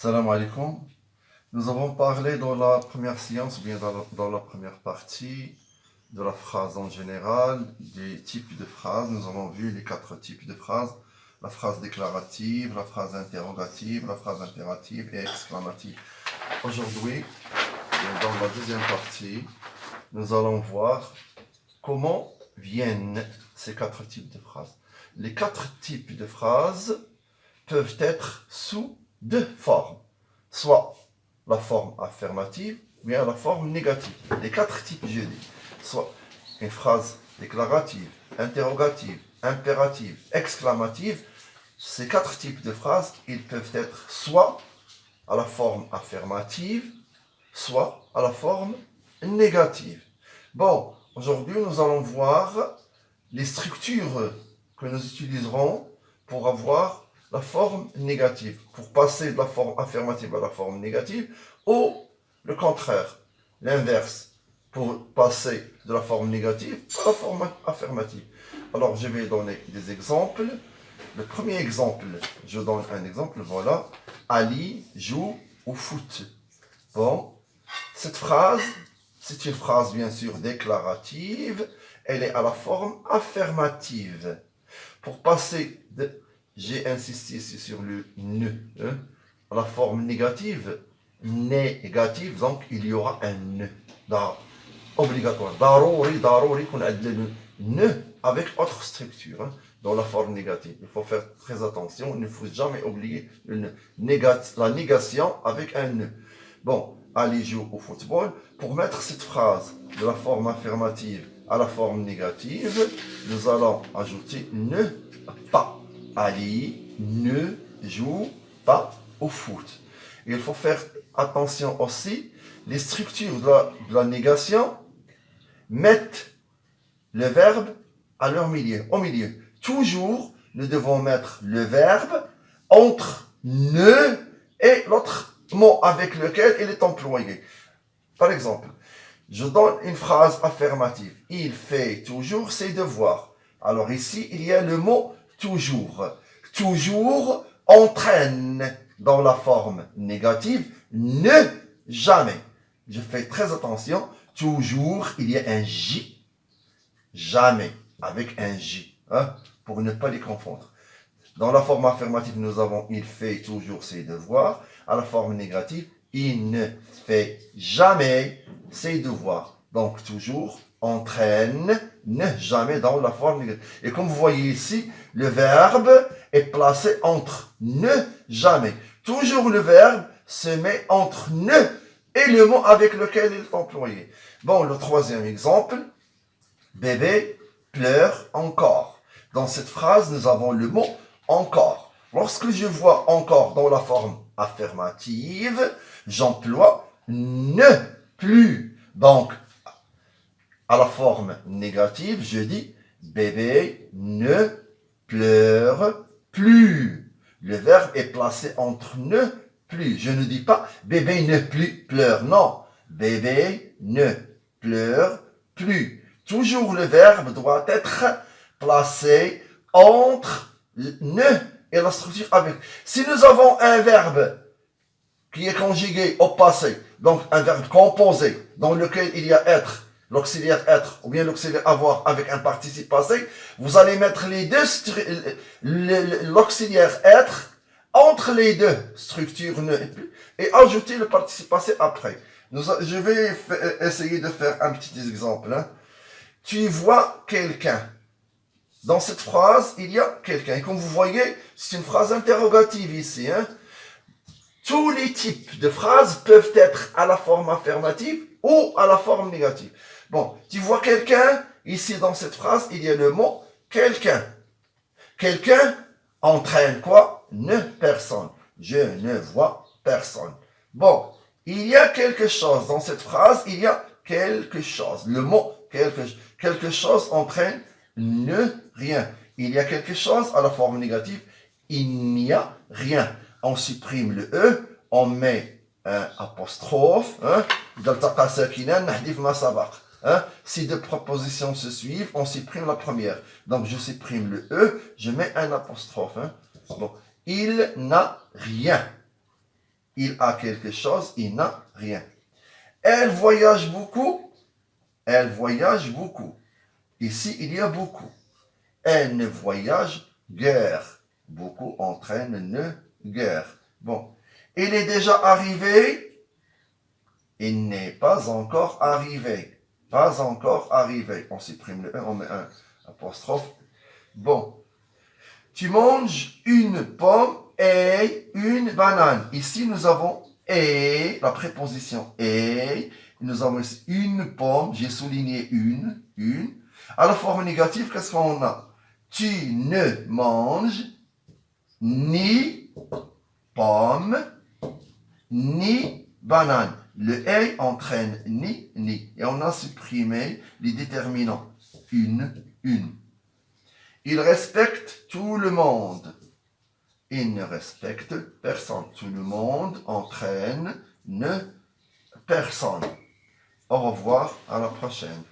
Salam alaikum. Nous avons parlé dans la première séance, ou bien dans la première partie, de la phrase en général, des types de phrases. Nous avons vu les 4 types de phrases. La phrase déclarative, la phrase interrogative, la phrase impérative et exclamative. Aujourd'hui, dans la deuxième partie, nous allons voir comment viennent ces 4 types de phrases. Les 4 types de phrases peuvent être sous 2 formes. Soit la forme affirmative, ou bien la forme négative. Les 4 types, je dis. Soit une phrase déclarative, interrogative, impérative, exclamative. Ces 4 types de phrases, ils peuvent être soit à la forme affirmative, soit à la forme négative. Bon, aujourd'hui, nous allons voir les structures que nous utiliserons pour avoir la forme négative, pour passer de la forme affirmative à la forme négative, ou le contraire, l'inverse, pour passer de la forme négative à la forme affirmative. Alors, je vais donner des exemples. Le premier exemple, je donne un exemple, voilà. Ali joue au foot. Bon, cette phrase, c'est une phrase bien sûr déclarative, elle est à la forme affirmative. Pour passer de... J'ai insisté ici sur le ne, hein, à la forme négative, donc il y aura un ne, obligatoire. Darouri, qu'on a le ne avec autre structure, hein, dans la forme négative. Il faut faire très attention, il ne faut jamais oublier le ne. La négation avec un ne. Bon, Ali joue au football. Pour mettre cette phrase de la forme affirmative à la forme négative, nous allons ajouter ne pas. Ali ne joue pas au foot. Il faut faire attention aussi, les structures de la négation mettent le verbe à leur milieu, au milieu. Toujours, nous devons mettre le verbe entre ne et l'autre mot avec lequel il est employé. Par exemple, je donne une phrase affirmative. Il fait toujours ses devoirs. Alors ici, il y a le mot toujours. Toujours entraîne dans la forme négative, ne jamais. Je fais très attention. Toujours, il y a un J. Jamais, avec un J, hein, pour ne pas les confondre. Dans la forme affirmative, nous avons il fait toujours ses devoirs. À la forme négative, il ne fait jamais ses devoirs. Donc toujours entraîne, ne jamais dans la forme négative. Et comme vous voyez ici, le verbe est placé entre ne jamais. Toujours le verbe se met entre ne et le mot avec lequel il est employé. Bon, le troisième exemple, bébé pleure encore. Dans cette phrase, nous avons le mot encore. Lorsque je vois encore dans la forme affirmative, j'emploie ne plus. Donc, à la forme négative, je dis bébé ne pleure plus. Le verbe est placé entre ne plus. Je ne dis pas bébé ne plus pleure. Non, bébé ne pleure plus. Toujours le verbe doit être placé entre ne et la structure avec. Si nous avons un verbe qui est conjugué au passé, donc un verbe composé dans lequel il y a être, l'auxiliaire être ou bien l'auxiliaire avoir avec un participe passé, vous allez mettre les deux l'auxiliaire être entre les deux structures ne et ajouter le participe passé après. Je vais essayer de faire un petit exemple. Hein. Tu vois quelqu'un. Dans cette phrase, il y a quelqu'un. Et comme vous voyez, c'est une phrase interrogative ici. Hein. Tous les types de phrases peuvent être à la forme affirmative ou à la forme négative. Bon, tu vois quelqu'un, ici dans cette phrase, il y a le mot quelqu'un. Quelqu'un entraîne quoi? Ne personne. Je ne vois personne. Bon, il y a quelque chose dans cette phrase, il y a quelque chose. Le mot quelque chose entraîne ne rien. Il y a quelque chose à la forme négative, il n'y a rien. On supprime le E, on met un apostrophe, hein, hein, si deux propositions se suivent, on supprime la première. Donc je supprime le E, je mets un apostrophe. Hein. Bon. Il n'a rien. Il a quelque chose, il n'a rien. Elle voyage beaucoup. Elle voyage beaucoup. Ici, il y a beaucoup. Elle ne voyage guère. Beaucoup entraîne ne guère. Bon. Il est déjà arrivé. Il n'est pas encore arrivé. Pas encore arrivé. On supprime le 1, on met un apostrophe. Bon. Tu manges une pomme et une banane. Ici, nous avons et, la préposition et. Nous avons ici une pomme. J'ai souligné une. À la forme négative, qu'est-ce qu'on a? Tu ne manges ni pomme, ni banane. Le et entraîne ni. Et on a supprimé les déterminants. Une. Il respecte tout le monde. Il ne respecte personne. Tout le monde entraîne ne personne. Au revoir, à la prochaine.